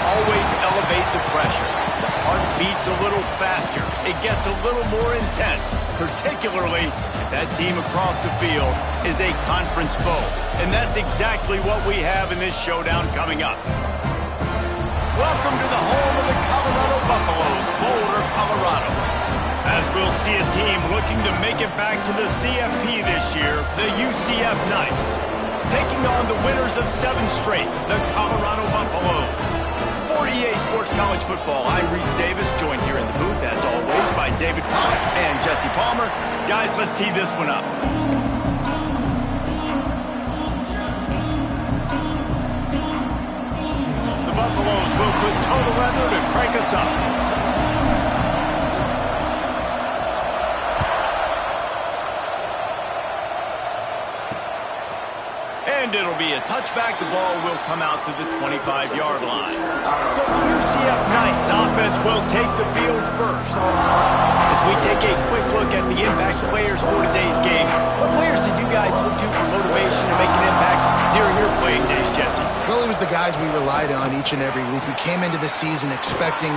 always elevate the pressure. The heart beats a little faster. It gets a little more intense, particularly if that team across the field is a conference foe. And that's exactly what we have in this showdown coming up. Welcome to the home of the Colorado Buffaloes, Boulder, Colorado. As we'll see a team looking to make it back to the CFP this year, the UCF Knights. Taking on the winners of 7 straight, the Colorado Buffaloes. For EA Sports College Football, I'm Reese Davis, joined here in the booth, as always, by David Pollack and Jesse Palmer. Guys, let's tee this one up. The Buffaloes will put toe to leather to crank us up. And it'll be a touchback. The ball will come out to the 25-yard line. So the UCF Knights offense will take the field first. As we take a quick look at the impact players for today's game, what players did you guys look to for motivation to make an impact during your playing days, Jesse? Well, it was the guys we relied on each and every week. We came into the season expecting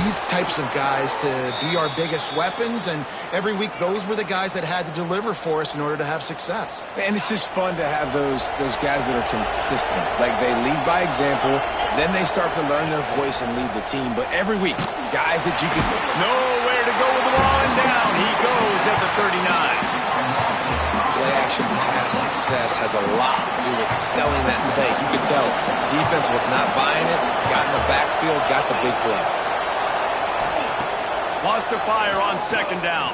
these types of guys to be our biggest weapons, and every week those were the guys that had to deliver for us in order to have success. And it's just fun to have those guys that are consistent. Like, they lead by example, then they start to learn their voice and lead the team. But every week, guys that you can... Nowhere to go with the ball, and down he goes at the 39. Play-action pass success has a lot to do with selling that fake. You could tell defense was not buying it, got in the backfield, got the big play. Lost to fire on second down.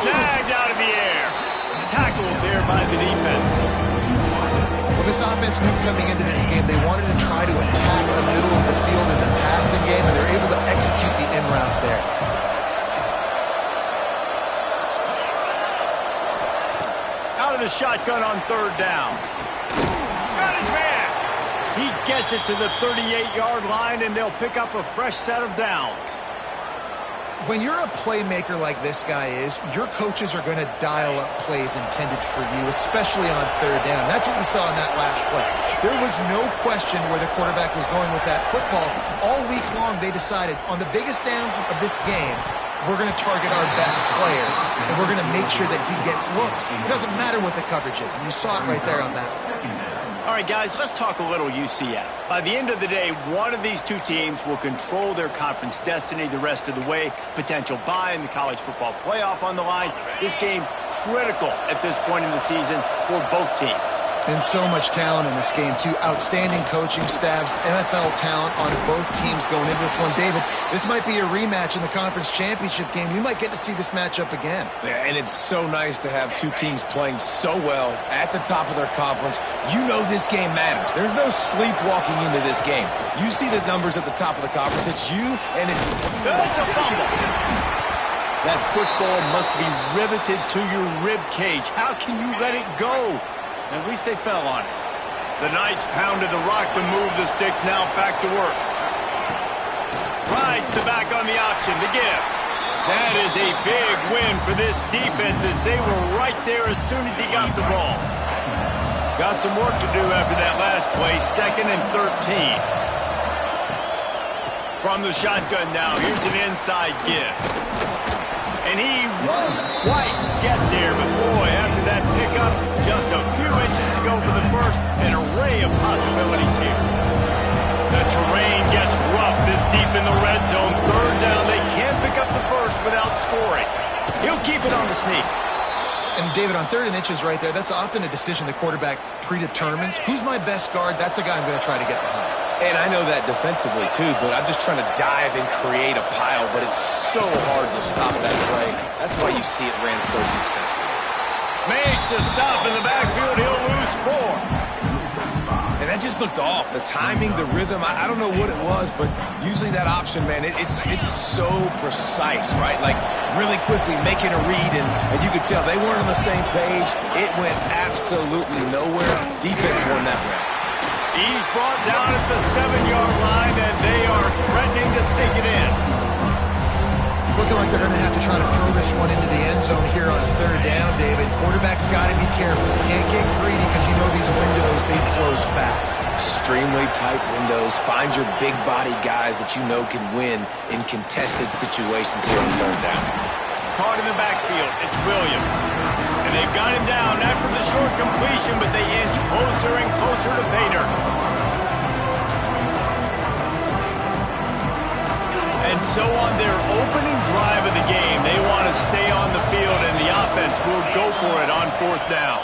Snagged out of the air. Tackled there by the defense. Well, this offense knew coming into this game they wanted to try to attack the middle of the field in the passing game, and they're able to execute the in route there. Out of the shotgun on third down. Got his man. He gets it to the 38-yard line, and they'll pick up a fresh set of downs. When you're a playmaker like this guy is, your coaches are going to dial up plays intended for you, especially on third down. That's what we saw in that last play. There was no question where the quarterback was going with that football. All week long, they decided on the biggest downs of this game, we're going to target our best player, and we're going to make sure that he gets looks. It doesn't matter what the coverage is, and you saw it right there on that play. All right, guys, let's talk a little UCF. By the end of the day, one of these two teams will control their conference destiny the rest of the way. Potential bye in the college football playoff on the line. This game critical at this point in the season for both teams. And so much talent in this game, too. Outstanding coaching staffs, NFL talent on both teams going into this one. David, this might be a rematch in the conference championship game. We might get to see this matchup again. Yeah, and it's so nice to have two teams playing so well at the top of their conference. You know this game matters. There's no sleepwalking into this game. You see the numbers at the top of the conference. It's you, and it's a fumble. That football must be riveted to your rib cage. How can you let it go? At least they fell on it. The Knights pounded the rock to move the sticks, now back to work. Rides the back on the option, the give. That is a big win for this defense as they were right there as soon as he got the ball. Got some work to do after that last play, 2nd and 13. From the shotgun now, here's an inside give. And he won't quite get there, but boy, after that pickup, just a few inches to go for the first, an array of possibilities here. The terrain gets rough this deep in the red zone. Third down, they can't pick up the first without scoring. He'll keep it on the sneak. And David, on 3rd and inches right there, that's often a decision the quarterback predetermines. Who's my best guard? That's the guy I'm going to try to get behind. And I know that defensively, too, but I'm just trying to dive and create a pile, but it's so hard to stop that play. That's why you see it ran so successfully. Makes a stop in the backfield. He'll lose 4. And that just looked off. The timing, the rhythm, I don't know what it was, but usually that option, man, it's so precise, right? Like, really quickly making a read, and you could tell they weren't on the same page. It went absolutely nowhere. Defense won that round. He's brought down at the 7-yard line, and they are threatening to take it in. It's looking like they're going to have to try to throw this one into the end zone here on 3rd down, David. Quarterback's got to be careful. Can't get greedy because you know these windows, they close fast. extremely tight windows. Find your big body guys that you know can win in contested situations here on third down. Caught in the backfield, it's Williams. And they've got him down after the short completion, but they inch closer and closer to pay dirt. And so on their opening drive of the game, they want to stay on the field, and the offense will go for it on fourth down.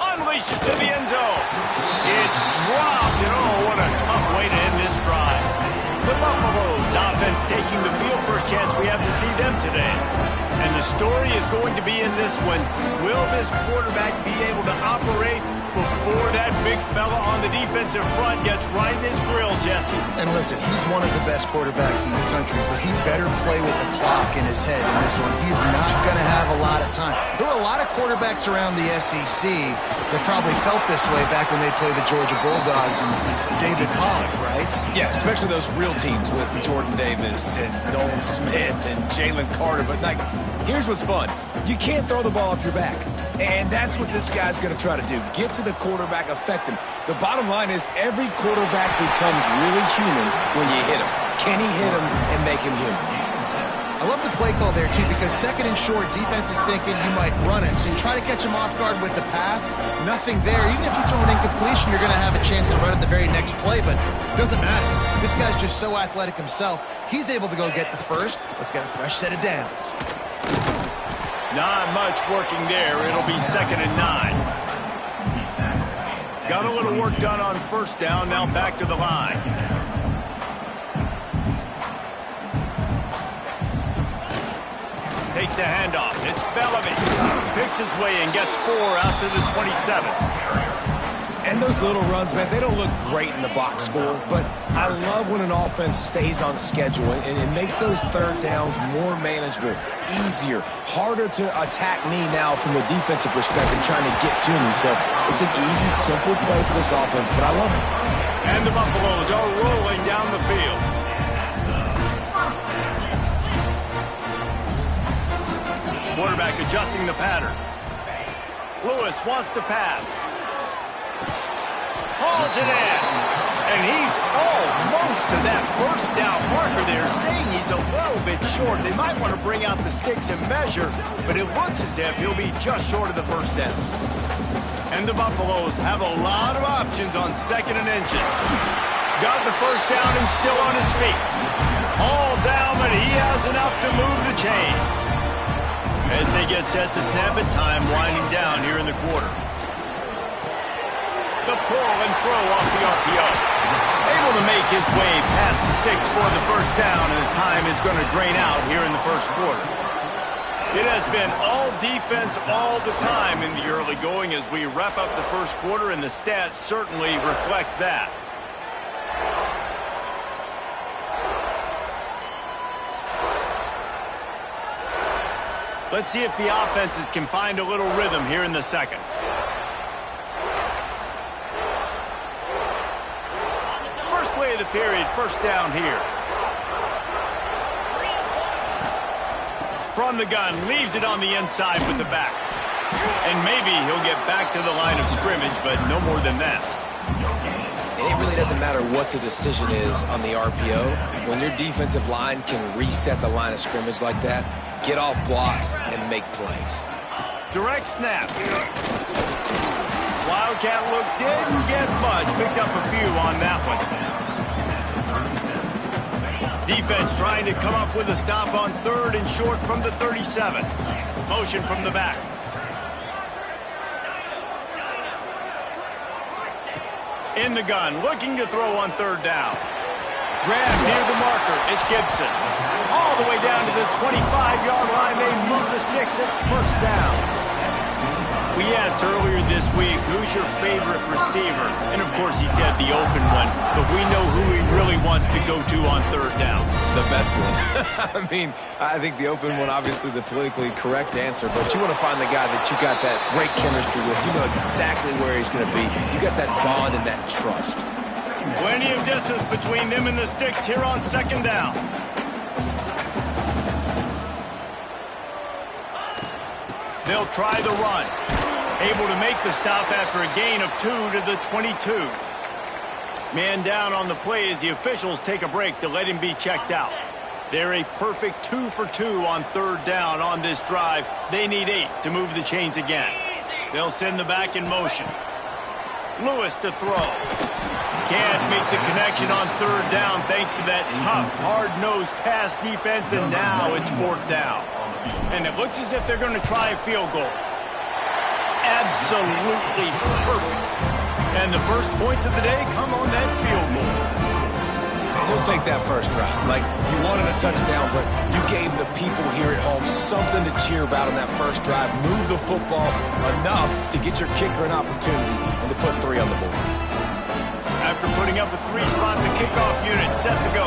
Unleashes to the end zone. It's dropped, and oh, what a tough way to end this drive. The Buffaloes offense taking the field. First chance we have to see them today. And the story is going to be in this one. Will this quarterback be able to operate before that big fella on the defensive front gets right in his grill, Jesse? And listen, he's one of the best quarterbacks in the country, but he better play with the clock in his head in this one. He's not going to have a lot of time. There were a lot of quarterbacks around the SEC that probably felt this way back when they played the Georgia Bulldogs and David Pollock, right? Yeah, especially those real teams with Jordan Davis and Nolan Smith and Jalen Carter. But, like, here's what's fun. You can't throw the ball off your back. And that's what this guy's going to try to do. Get to the quarterback, affect him. The bottom line is every quarterback becomes really human when you hit him. Can he hit him and make him human? I love the play call there, too, because second and short, defense is thinking you might run it. So you try to catch him off guard with the pass, nothing there. Even if you throw an incompletion, you're going to have a chance to run it the very next play, but it doesn't matter. This guy's just so athletic himself. He's able to go get the first. Let's get a fresh set of downs. Not much working there. It'll be 2nd and 9. Got a little work done on first down. Now back to the line. Takes the handoff. It's Bellamy. Picks his way and gets 4 out to the 27. And those little runs, man, they don't look great in the box score, but I love when an offense stays on schedule, and it makes those third downs more manageable, easier, harder to attack me now from a defensive perspective trying to get to me. So it's an easy, simple play for this offense, but I love it. And the Buffaloes are rolling down the field. Quarterback adjusting the pattern. Lewis wants to pass. Hauls it in. And he's almost to that first down marker there, saying he's a little bit short. They might want to bring out the sticks and measure, but it looks as if he'll be just short of the first down. And the Buffaloes have a lot of options on 2nd and inches. Got the first down and still on his feet. Hauled down, but he has enough to move the chains. As they get set to snap it, time winding down here in the quarter. The pull and throw off the RPO. Able to make his way past the sticks for the first down, and the time is going to drain out here in the first quarter. It has been all defense all the time in the early going as we wrap up the first quarter, and the stats certainly reflect that. Let's see if the offenses can find a little rhythm here in the second. First play of the period, first down here. From the gun, leaves it on the inside with the back. And maybe he'll get back to the line of scrimmage, but no more than that. And it really doesn't matter what the decision is on the RPO. When your defensive line can reset the line of scrimmage like that, get off blocks and make plays. Direct snap. Wildcat look didn't get much. Picked up a few on that one. Defense trying to come up with a stop on 3rd and short from the 37. Motion from the back. In the gun, looking to throw on 3rd down. Grab near the marker. It's Gibson. All the way down to the 25-yard line. They move the sticks. It's first down. We asked earlier this week, who's your favorite receiver? And, of course, he said the open one. But we know who he really wants to go to on 3rd down. The best one. I mean, I think the open one, obviously the politically correct answer. But you want to find the guy that you got that great chemistry with. You know exactly where he's going to be. You got that bond and that trust. Plenty of distance between them and the sticks here on 2nd down. They'll try the run. Able to make the stop after a gain of 2 to the 22. Man down on the play as the officials take a break to let him be checked out. They're a perfect 2 for 2 on third down on this drive. They need 8 to move the chains again. They'll send the back in motion. Lewis to throw. Can't make the connection on third down thanks to that tough, hard-nosed pass defense, and now it's fourth down. And it looks as if they're going to try a field goal. Absolutely perfect. And the first points of the day come on that field goal. He'll take that first drive. Like, you wanted a touchdown, but you gave the people here at home something to cheer about on that first drive. Move the football enough to get your kicker an opportunity and to put 3 on the board. After putting up a 3-spot, the kickoff unit set to go.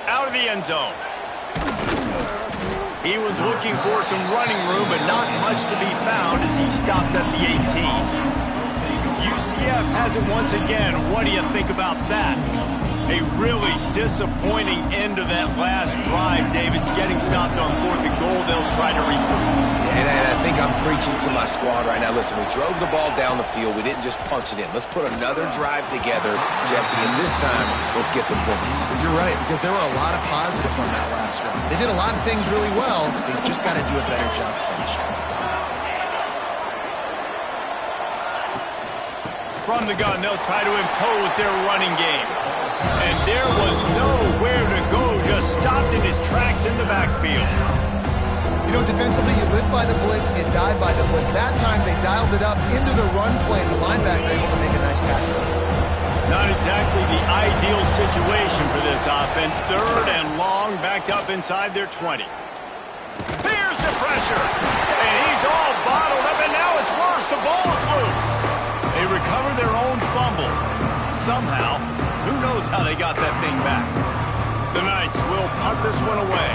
Out of the end zone. He was looking for some running room, but not much to be found as he stopped at the 18. UCF has it once again. What do you think about that? A really disappointing end to that last drive, David. Getting stopped on 4th and goal, they'll try to recoup. And I think I'm preaching to my squad right now. Listen, we drove the ball down the field. We didn't just punch it in. Let's put another drive together, Jesse, and this time, let's get some points. You're right, because there were a lot of positives on that last drive. They did a lot of things really well. They've just got to do a better job finishing. From the gun, they'll try to impose their running game. And there was nowhere to go, just stopped in his tracks in the backfield. You know, defensively, you live by the blitz, you die by the blitz. That time, they dialed it up into the run play, and the linebacker able to make a nice tackle. Not exactly the ideal situation for this offense. 3rd and long, backed up inside their 20. Here's the pressure. And he's all bottled up, and now it's worse. The ball's loose. They recover their own fumble. Somehow, who knows how they got that thing back. The Knights will punt this one away.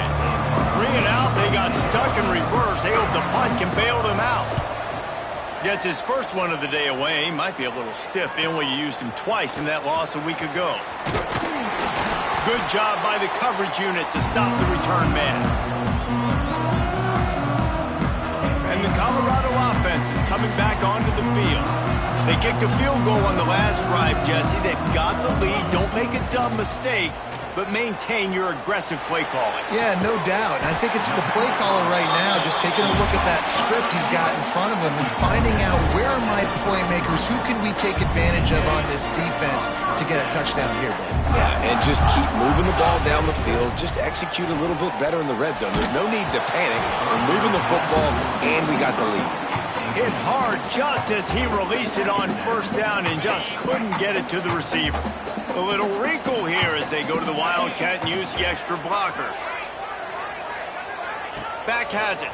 3 and out, they got stuck in reverse. They hope the punt can bail them out. Gets his first one of the day away. He might be a little stiff. They only used him twice in that loss a week ago. Good job by the coverage unit to stop the return man. And the Colorado offense is coming back onto the field. They kicked a field goal on the last drive, Jesse. They've got the lead. Don't make a dumb mistake, but maintain your aggressive play calling. Yeah, no doubt. And I think it's for the play caller right now, just taking a look at that script he's got in front of him and finding out where are my playmakers, who can we take advantage of on this defense to get a touchdown here, Dave. Yeah, and just keep moving the ball down the field. Just execute a little bit better in the red zone. There's no need to panic. We're moving the football, and we got the lead. Hit hard just as he released it on first down and just couldn't get it to the receiver. A little wrinkle here as they go to the Wildcat and use the extra blocker. Back has it.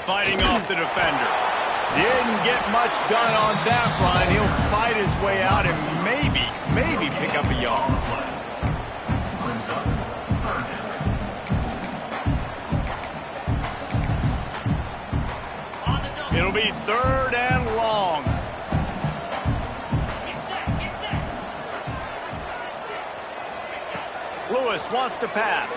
Fighting off the defender. Didn't get much done on that run. He'll fight his way out and maybe pick up a yard. It'll be 3rd and long. Lewis wants to pass.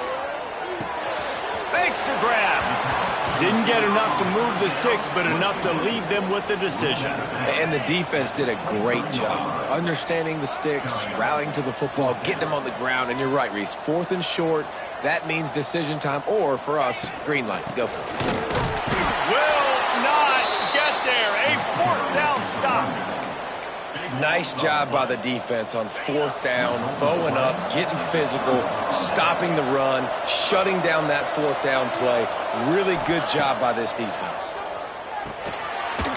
Fakes to grab. Didn't get enough to move the sticks, but enough to leave them with the decision. And the defense did a great job understanding the sticks, rallying to the football, getting them on the ground. And you're right, Reese. 4th and short, that means decision time, or for us, green light. Go for it. Will not get there. A 4th down stop. Nice job by the defense on 4th down, bowing up, getting physical, stopping the run, shutting down that 4th down play. Really good job by this defense.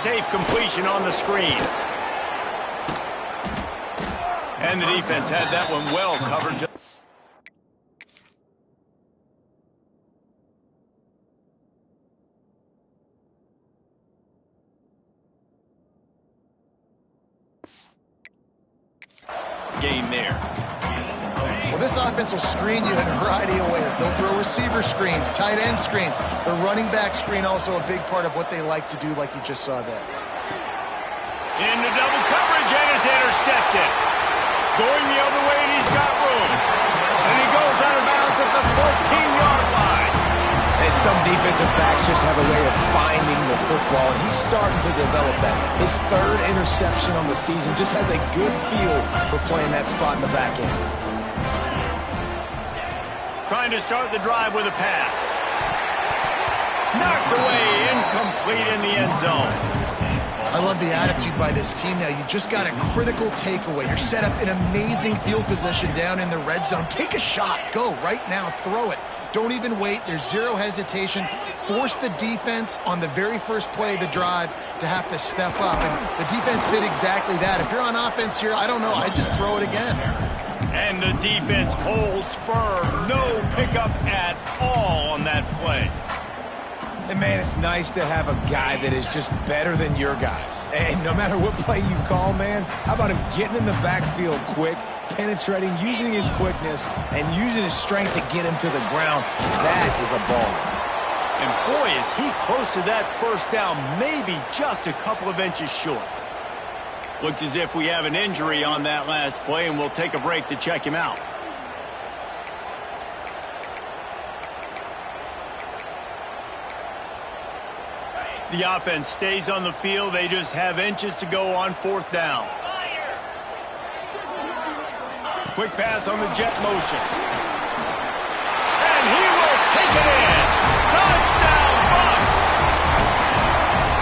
Safe completion on the screen. And the defense had that one well covered. Game there. Well, this offense will screen you in a variety of ways. They'll throw receiver screens, tight end screens. The running back screen also a big part of what they like to do, like you just saw there. Into double coverage, and it's intercepted. Going the other way, and he's got room. And he goes out of bounds at the 14-yard line. And some defensive backs just have a way of finding the football, and he's starting to develop that. His third interception on the season just has a good feel for playing that spot in the back end. Trying to start the drive with a pass. Knocked away, incomplete in the end zone. I love the attitude by this team now. You just got a critical takeaway. You're set up in amazing field position down in the red zone. Take a shot. Go right now. Throw it. Don't even wait. There's zero hesitation. Force the defense on the very first play of the drive to have to step up. And the defense did exactly that. If you're on offense here, I don't know. I'd just throw it again. And the defense holds firm. No pickup at all on that play. And, man, it's nice to have a guy that is just better than your guys. And no matter what play you call, man, how about him getting in the backfield quick, penetrating, using his quickness, and using his strength to get him to the ground. That is a ball. And, boy, is he close to that first down, maybe just a couple of inches short. Looks as if we have an injury on that last play, and we'll take a break to check him out. The offense stays on the field. They just have inches to go on fourth down. Quick pass on the jet motion. And he will take it in. Touchdown, Bucs!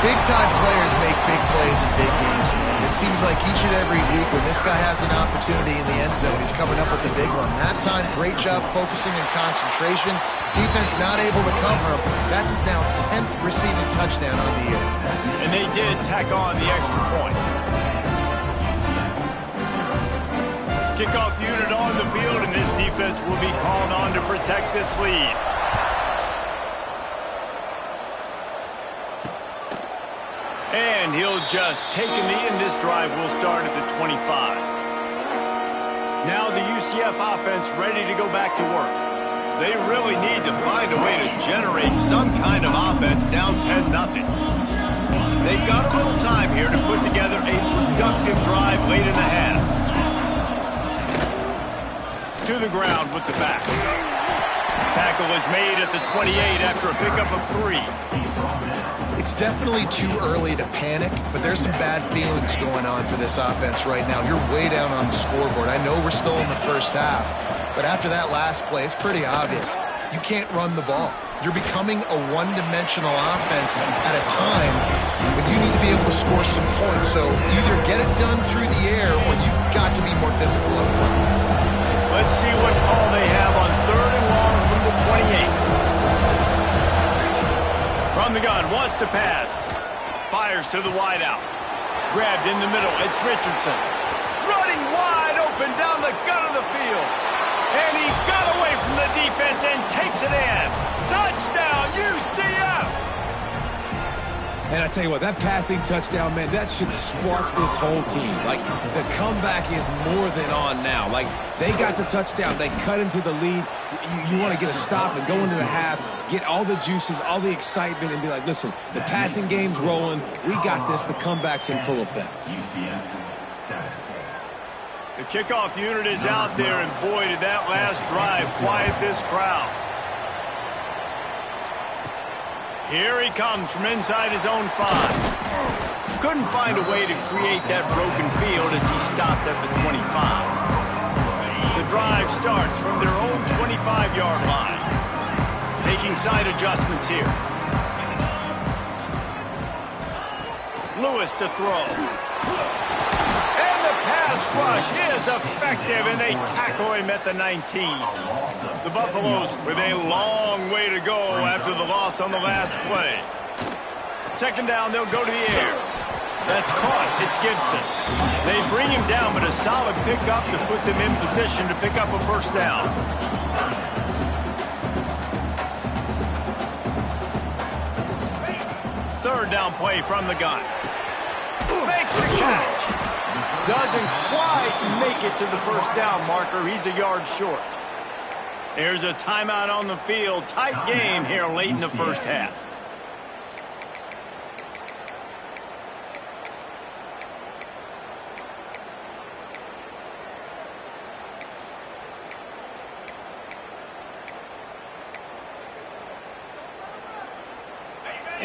Big-time players make big plays in big games. It seems like each and every week when this guy has an opportunity in the end zone, he's coming up with the big one. That time, great job focusing and concentration. Defense not able to cover him. That's his now 10th receiving touchdown on the year. And they did tack on the extra point. Kickoff unit on the field, and this defense will be called on to protect this lead. And he'll just take a knee, and this drive will start at the 25. Now the UCF offense ready to go back to work. They really need to find a way to generate some kind of offense down 10-0. They've got a little time here to put together a productive drive late in the half. To the ground with the back. Tackle is made at the 28 after a pickup of 3. It's definitely too early to panic, but there's some bad feelings going on for this offense right now. You're way down on the scoreboard. I know we're still in the first half, but after that last play, it's pretty obvious. You can't run the ball. You're becoming a one-dimensional offense at a time when you need to be able to score some points. So either get it done through the air or you've got to be more physical up front. Let's see what call they have on 3rd and long from the 28. From the gun, wants to pass. Fires to the wideout. Grabbed in the middle, it's Richardson. Running wide open down the gut of the field. And he got away from the defense and takes it in. Touchdown, UCF! And I tell you what, that passing touchdown, man, that should spark this whole team. Like, the comeback is more than on now. Like, they got the touchdown. They cut into the lead. You want to get a stop and go into the half, get all the juices, all the excitement, and be like, listen, the passing game's rolling. We got this. The comeback's in full effect. The kickoff unit is out there, and boy, did that last drive quiet this crowd. Here he comes from inside his own 5. Couldn't find a way to create that broken field as he stopped at the 25. The drive starts from their own 25-yard line. Making side adjustments here. Lewis to throw. And the pass rush is effective, and they tackle him at the 19. The Buffaloes with a long way to go after the loss on the last play. 2nd down, they'll go to the air. That's caught. It's Gibson. They bring him down, but a solid pickup to put them in position to pick up a 1st down. Third down play from the gun. Makes the catch. Doesn't quite make it to the 1st down marker. He's a yard short. There's a timeout on the field. Tight game here late in the first half.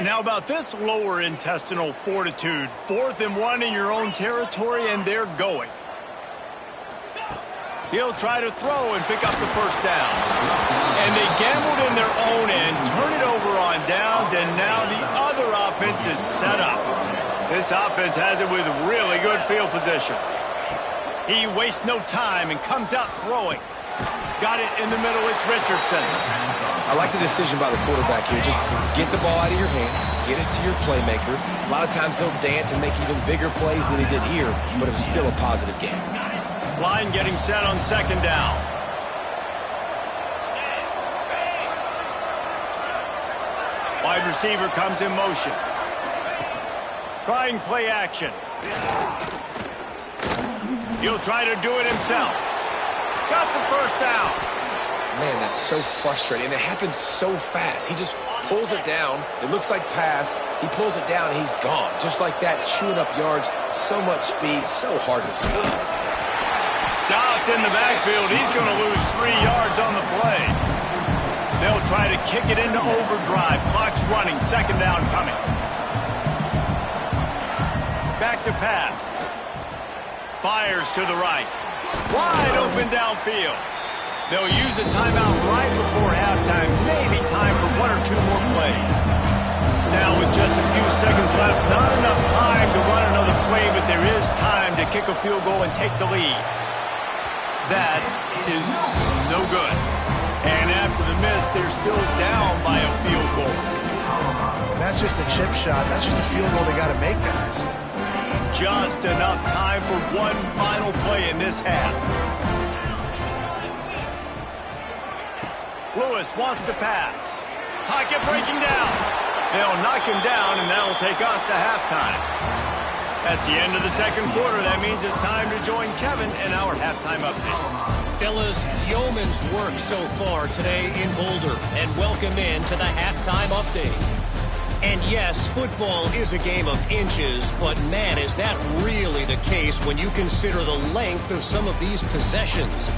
And how about this lower intestinal fortitude? 4th and 1 in your own territory, and they're going. He'll try to throw and pick up the first down. And they gambled in their own end, turn it over on downs, and now the other offense is set up. This offense has it with really good field position. He wastes no time and comes out throwing. Got it in the middle, it's Richardson. I like the decision by the quarterback here. Just get the ball out of your hands, get it to your playmaker. A lot of times he'll dance and make even bigger plays than he did here, but it was still a positive game. Line getting set on 2nd down. Wide receiver comes in motion. Trying play action. He'll try to do it himself. Got the first down. Man, that's so frustrating. And it happens so fast. He just pulls it down. It looks like pass. He pulls it down, and he's gone. Just like that, chewing up yards. So much speed, so hard to stop. Stopped in the backfield. He's going to lose 3 yards on the play. They'll try to kick it into overdrive. Clock's running. 2nd down coming. Back to pass. Fires to the right. Wide open downfield. They'll use a timeout right before halftime. Maybe time for 1 or 2 more plays. Now with just a few seconds left, not enough time to run another play, but there is time to kick a field goal and take the lead. That is no good. And after the miss, they're still down by a field goal. And that's just a chip shot. That's just a field goal they got to make, guys. Just enough time for one final play in this half. Lewis wants to pass. Pocket breaking down. They'll knock him down, and that'll take us to halftime. That's the end of the 2nd quarter. That means it's time to join Kevin in our halftime update. Fellas, yeoman's work so far today in Boulder, and welcome in to the halftime update. And yes, football is a game of inches, but man, is that really the case when you consider the length of some of these possessions.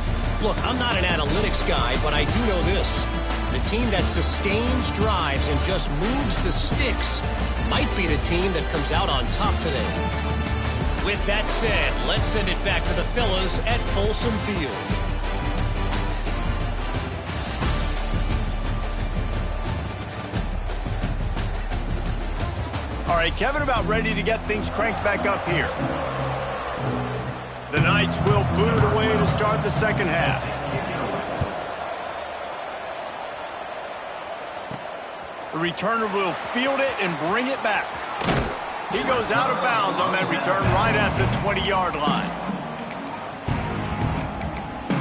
Look, I'm not an analytics guy, but I do know this. The team that sustains drives and just moves the sticks might be the team that comes out on top today. With that said, let's send it back to the fellas at Folsom Field. All right, Kevin, about ready to get things cranked back up here. The Knights will boot it away to start the 2nd half. The returner will field it and bring it back. He goes out of bounds on that return right at the 20-yard line.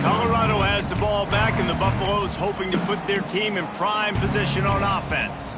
Colorado has the ball back, and the Buffaloes hoping to put their team in prime position on offense.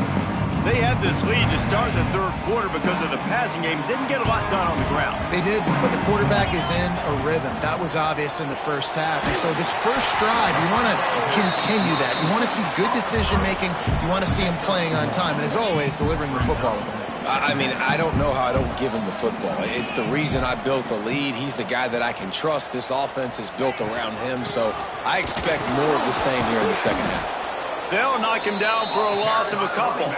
They had this lead to start the 3rd quarter because of the passing game. Didn't get a lot done on the ground. They did, but the quarterback is in a rhythm. That was obvious in the 1st half. And so this first drive, you want to continue that. You want to see good decision-making. You want to see him playing on time. And as always, delivering the football with that. I mean, I don't know how I don't give him the football. It's the reason I built the lead. He's the guy that I can trust. This offense is built around him, so I expect more of the same here in the 2nd half. They'll knock him down for a loss of a couple.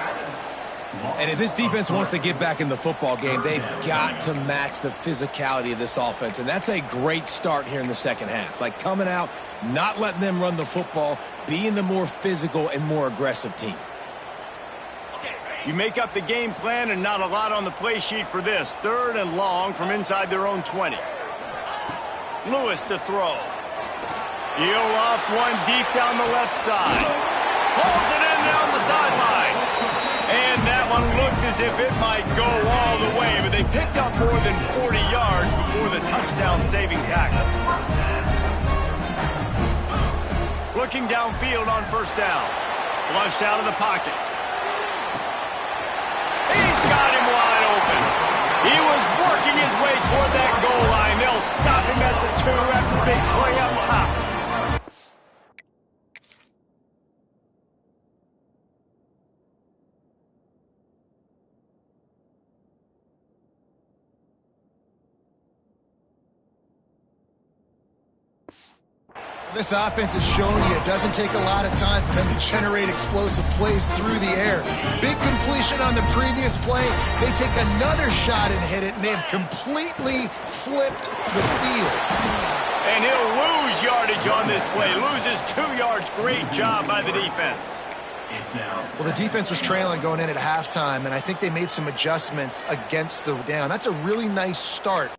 And if this defense wants to get back in the football game, they've got to match the physicality of this offense. And that's a great start here in the 2nd half. Like coming out, not letting them run the football, being the more physical and more aggressive team. You make up the game plan and not a lot on the play sheet for this. 3rd and long from inside their own 20. Lewis to throw. He'll off one deep down the left side. Pulls it in down the sideline. And that one looked as if it might go all the way, but they picked up more than 40 yards before the touchdown-saving tackle. Looking downfield on 1st down. Flushed out of the pocket. He's got him wide open. He was working his way toward that goal line. They'll stop him at the 2 after the big play up top. This offense is showing you it doesn't take a lot of time for them to generate explosive plays through the air. Big completion possession on the previous play. They take another shot and hit it, and they have completely flipped the field. And he'll lose yardage on this play. Loses 2 yards. Great job by the defense. Well, the defense was trailing going in at halftime, and I think they made some adjustments against the down. That's a really nice start.